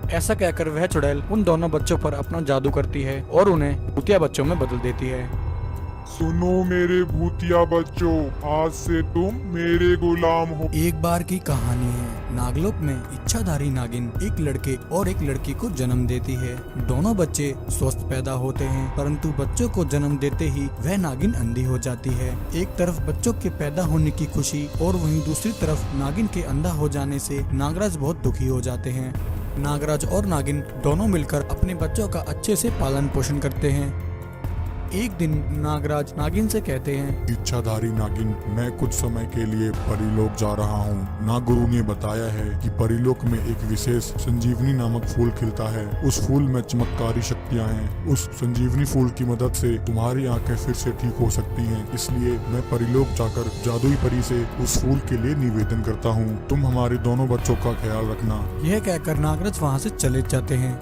ऐसा कहकर वह चुड़ैल उन दोनों बच्चों पर अपना जादू करती है और उन्हें भूतिया बच्चों में बदल देती है। सुनो मेरे भूतिया बच्चों, आज से तुम मेरे गुलाम हो। एक बार की कहानी है। नागलोक में इच्छाधारी नागिन एक लड़के और एक लड़की को जन्म देती है। दोनों बच्चे स्वस्थ पैदा होते हैं, परंतु बच्चों को जन्म देते ही वह नागिन अंधी हो जाती है। एक तरफ बच्चों के पैदा होने की खुशी और वहीं दूसरी तरफ नागिन के अंधा हो जाने से नागराज बहुत दुखी हो जाते हैं। नागराज और नागिन दोनों मिलकर अपने बच्चों का अच्छे से पालन पोषण करते हैं। एक दिन नागराज नागिन से कहते हैं, इच्छाधारी नागिन, मैं कुछ समय के लिए परीलोक जा रहा हूँ। नागुरु ने बताया है कि परीलोक में एक विशेष संजीवनी नामक फूल खिलता है। उस फूल में चमत्कारी शक्तियाँ हैं। उस संजीवनी फूल की मदद से तुम्हारी आंखें फिर से ठीक हो सकती हैं। इसलिए मैं परीलोक जाकर जादुई परी से उस फूल के लिए निवेदन करता हूँ। तुम हमारे दोनों बच्चों का ख्याल रखना। यह कहकर नागराज वहाँ से चले जाते हैं।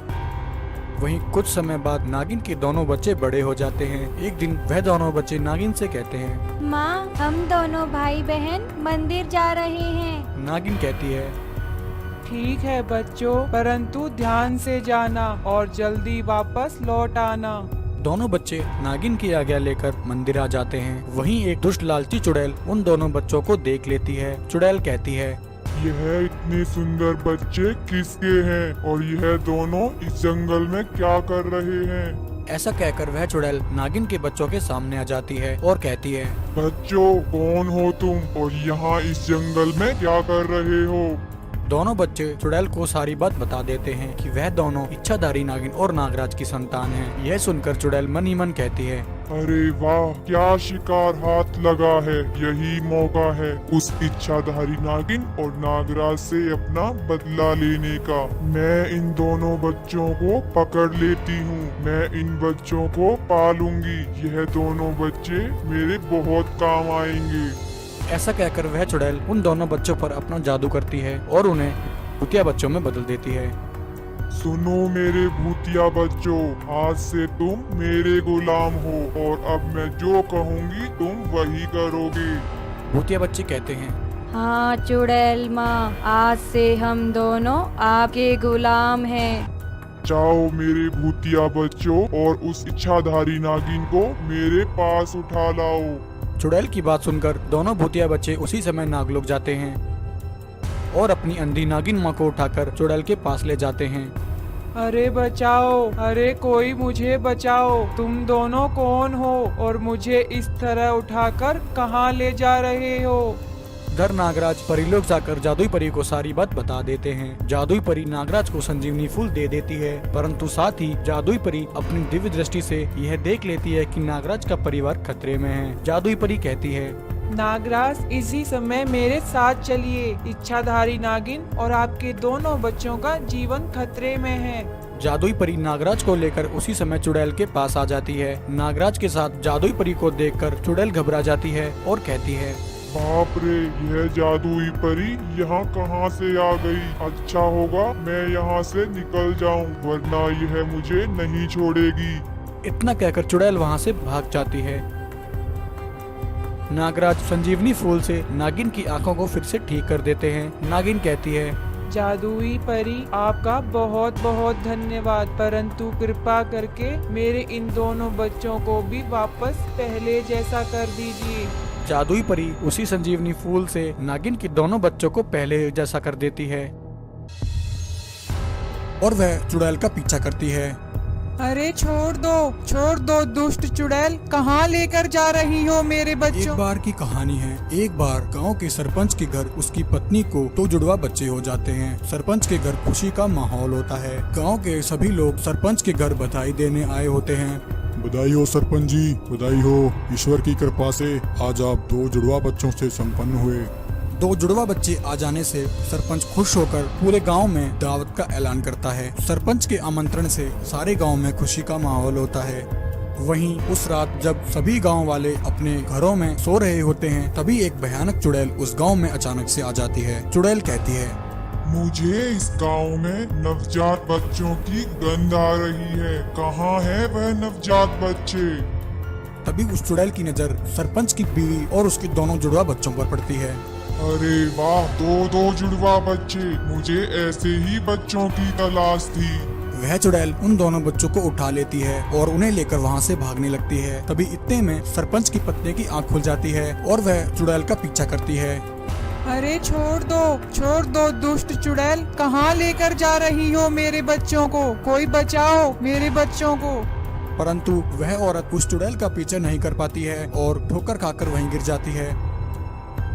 वहीं कुछ समय बाद नागिन के दोनों बच्चे बड़े हो जाते हैं। एक दिन वह दोनों बच्चे नागिन से कहते हैं, माँ, हम दोनों भाई बहन मंदिर जा रहे हैं। नागिन कहती है, ठीक है बच्चों, परंतु ध्यान से जाना और जल्दी वापस लौट आना। दोनों बच्चे नागिन की आज्ञा लेकर मंदिर आ जाते हैं। वहीं एक दुष्ट लालची चुड़ैल उन दोनों बच्चों को देख लेती है। चुड़ैल कहती है, यह इतने सुंदर बच्चे किसके हैं और यह दोनों इस जंगल में क्या कर रहे हैं? ऐसा कहकर वह चुड़ैल नागिन के बच्चों के सामने आ जाती है और कहती है, बच्चों, कौन हो तुम और यहाँ इस जंगल में क्या कर रहे हो? दोनों बच्चे चुड़ैल को सारी बात बता देते हैं कि वह दोनों इच्छाधारी नागिन और नागराज की संतान हैं। यह सुनकर चुड़ैल मन ही मन कहती है, अरे वाह, क्या शिकार हाथ लगा है। यही मौका है उस इच्छाधारी नागिन और नागराज से अपना बदला लेने का। मैं इन दोनों बच्चों को पकड़ लेती हूँ। मैं इन बच्चों को पालूंगी। यह दोनों बच्चे मेरे बहुत काम आएंगे। ऐसा कहकर वह चुड़ैल उन दोनों बच्चों पर अपना जादू करती है और उन्हें भूतिया बच्चों में बदल देती है। सुनो मेरे भूतिया बच्चों, आज से तुम मेरे गुलाम हो और अब मैं जो कहूँगी तुम वही करोगे। भूतिया बच्चे कहते हैं, हाँ चुड़ैल माँ, आज से हम दोनों आपके गुलाम हैं। जाओ मेरे भूतिया बच्चों और उस इच्छाधारी नागिन को मेरे पास उठा लाओ। चुड़ैल की बात सुनकर दोनों भूतिया बच्चे उसी समय नागलोक जाते हैं और अपनी अंधी नागिन माँ को उठाकर चुड़ैल के पास ले जाते हैं। अरे बचाओ, अरे कोई मुझे बचाओ। तुम दोनों कौन हो और मुझे इस तरह उठाकर कहाँ ले जा रहे हो? घर नागराज परीलोक जाकर जादुई परी को सारी बात बता देते हैं। जादुई परी नागराज को संजीवनी फूल दे देती है, परंतु साथ ही जादुई परी अपनी दिव्य दृष्टि से यह देख लेती है कि नागराज का परिवार खतरे में है। जादुई परी कहती है, नागराज, इसी समय मेरे साथ चलिए। इच्छाधारी नागिन और आपके दोनों बच्चों का जीवन खतरे में है। जादुई परी नागराज को लेकर उसी समय चुड़ैल के पास आ जाती है। नागराज के साथ जादुई परी को देखकर चुड़ैल घबरा जाती है और कहती है, बाप रे, यह जादुई परी यहाँ कहाँ से आ गई? अच्छा होगा मैं यहाँ से निकल जाऊँ, वरना यह मुझे नहीं छोड़ेगी। इतना कहकर चुड़ैल वहाँ से भाग जाती है। नागराज संजीवनी फूल से नागिन की आंखों को फिर से ठीक कर देते हैं। नागिन कहती है, जादुई परी, आपका बहुत बहुत धन्यवाद, परंतु कृपा करके मेरे इन दोनों बच्चों को भी वापस पहले जैसा कर दीजिए। जादुई परी उसी संजीवनी फूल से नागिन के दोनों बच्चों को पहले जैसा कर देती है और वह चुड़ैल का पीछा करती है। अरे छोड़ दो दुष्ट चुड़ैल, कहाँ लेकर जा रही हो मेरे बच्चों? एक बार की कहानी है। एक बार गांव के सरपंच के घर उसकी पत्नी को 2 जुड़वा बच्चे हो जाते हैं। सरपंच के घर खुशी का माहौल होता है। गांव के सभी लोग सरपंच के घर बधाई देने आए होते हैं। बधाई हो सरपंच जी, बधाई हो। ईश्वर की कृपा से आज आप 2 जुड़वा बच्चों से संपन्न हुए। 2 जुड़वा बच्चे आ जाने से सरपंच खुश होकर पूरे गांव में दावत का ऐलान करता है। सरपंच के आमंत्रण से सारे गांव में खुशी का माहौल होता है। वहीं उस रात जब सभी गांव वाले अपने घरों में सो रहे होते हैं, तभी एक भयानक चुड़ैल उस गांव में अचानक से आ जाती है। चुड़ैल कहती है, मुझे इस गांव में नवजात बच्चों की गंध आ रही है। कहाँ है वह नवजात बच्चे? तभी उस चुड़ैल की नजर सरपंच की बीवी और उसके दोनों जुड़वा बच्चों पर पड़ती है। अरे वाह, दो जुड़वा बच्चे, मुझे ऐसे ही बच्चों की तलाश थी। वह चुड़ैल उन दोनों बच्चों को उठा लेती है और उन्हें लेकर वहाँ से भागने लगती है। तभी इतने में सरपंच की पत्नी की आंख खुल जाती है और वह चुड़ैल का पीछा करती है। अरे छोड़ दो दुष्ट चुड़ैल, कहाँ लेकर जा रही हो मेरे बच्चों को? कोई बचाओ मेरे बच्चों को। परंतु वह औरत उस चुड़ैल का पीछा नहीं कर पाती है और ठोकर खाकर वहीं गिर जाती है।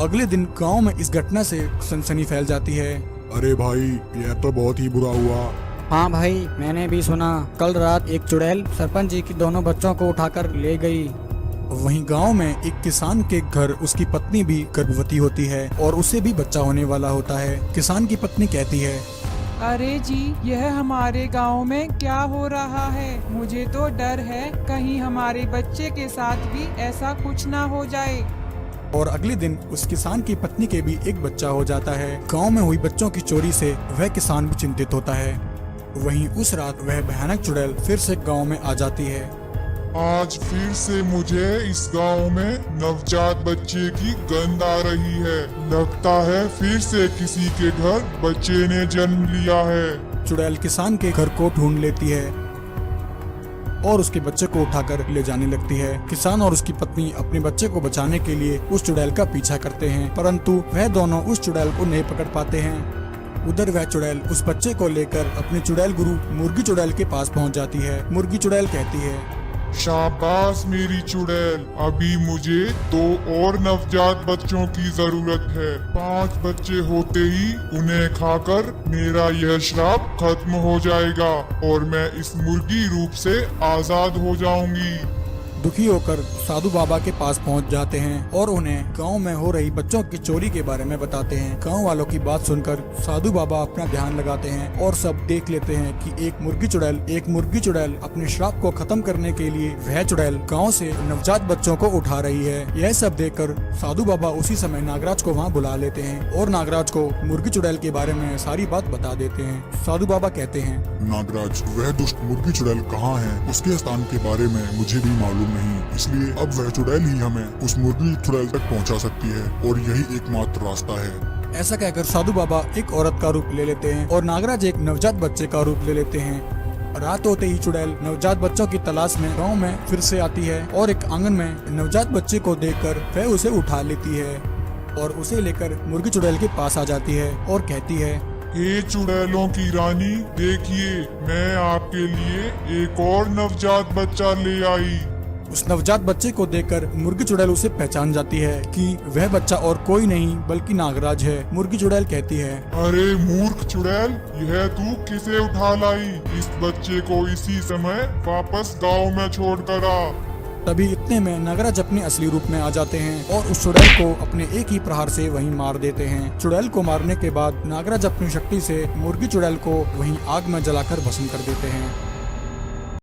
अगले दिन गांव में इस घटना से सनसनी फैल जाती है। अरे भाई, यह तो बहुत ही बुरा हुआ। हाँ भाई, मैंने भी सुना, कल रात एक चुड़ैल सरपंच जी की दोनों बच्चों को उठाकर ले गई। वहीं गांव में एक किसान के घर उसकी पत्नी भी गर्भवती होती है और उसे भी बच्चा होने वाला होता है। किसान की पत्नी कहती है, अरे जी, यह हमारे गांव में क्या हो रहा है? मुझे तो डर है कहीं हमारे बच्चे के साथ भी ऐसा कुछ ना हो जाए। और अगले दिन उस किसान की पत्नी के भी एक बच्चा हो जाता है। गांव में हुई बच्चों की चोरी से वह किसान भी चिंतित होता है। वहीं उस रात वह भयानक चुड़ैल फिर से गांव में आ जाती है। आज फिर से मुझे इस गांव में नवजात बच्चे की गंध आ रही है। लगता है फिर से किसी के घर बच्चे ने जन्म लिया है। चुड़ैल किसान के घर को ढूंढ लेती है और उसके बच्चे को उठाकर ले जाने लगती है। किसान और उसकी पत्नी अपने बच्चे को बचाने के लिए उस चुड़ैल का पीछा करते हैं, परंतु वह दोनों उस चुड़ैल को नहीं पकड़ पाते हैं। उधर वह चुड़ैल उस बच्चे को लेकर अपने चुड़ैल गुरु मुर्गी चुड़ैल के पास पहुंच जाती है। मुर्गी चुड़ैल कहती है, शाबाश मेरी चुड़ैल, अभी मुझे 2 और नवजात बच्चों की जरूरत है। 5 बच्चे होते ही उन्हें खाकर मेरा यह श्राप खत्म हो जाएगा और मैं इस मुर्गी रूप से आजाद हो जाऊंगी। दुखी होकर साधु बाबा के पास पहुंच जाते हैं और उन्हें गांव में हो रही बच्चों की चोरी के बारे में बताते हैं। गांव वालों की बात सुनकर साधु बाबा अपना ध्यान लगाते हैं और सब देख लेते हैं कि एक मुर्गी चुड़ैल अपने श्राप को खत्म करने के लिए वह चुड़ैल गांव से नवजात बच्चों को उठा रही है। यह सब देखकर साधु बाबा उसी समय नागराज को वहाँ बुला लेते हैं और नागराज को मुर्गी चुड़ैल के बारे में सारी बात बता देते हैं। साधु बाबा कहते हैं, नागराज, वह दुष्ट मुर्गी चुड़ैल कहाँ है? उसके स्थान के बारे में मुझे भी मालूम नहीं, इसलिए अब वह चुड़ैल ही हमें उस मुर्गी चुड़ैल तक पहुंचा सकती है और यही एकमात्र रास्ता है। ऐसा कहकर साधु बाबा एक औरत का रूप ले लेते हैं और नागराज एक नवजात बच्चे का रूप ले लेते हैं। रात होते ही चुड़ैल नवजात बच्चों की तलाश में गांव में फिर से आती है और एक आंगन में नवजात बच्चे को देखकर वह उसे उठा लेती है और उसे लेकर मुर्गी चुड़ैल के पास आ जाती है और कहती है, हे चुड़ैलों की रानी, देखिए मैं आपके लिए एक और नवजात बच्चा ले आई। उस नवजात बच्चे को देखकर मुर्गी चुड़ैल उसे पहचान जाती है कि वह बच्चा और कोई नहीं बल्कि नागराज है। मुर्गी चुड़ैल कहती है, अरे मूर्ख चुड़ैल, यह तू किसे उठा लाई? इस बच्चे को इसी समय वापस गांव में छोड़ कर आ। तभी इतने में नागराज अपने असली रूप में आ जाते हैं और उस चुड़ैल को अपने एक ही प्रहार से वहीं मार देते हैं। चुड़ैल को मारने के बाद नागराज अपनी शक्ति से मुर्गी चुड़ैल को वहीं आग में जलाकर भस्म कर देते हैं।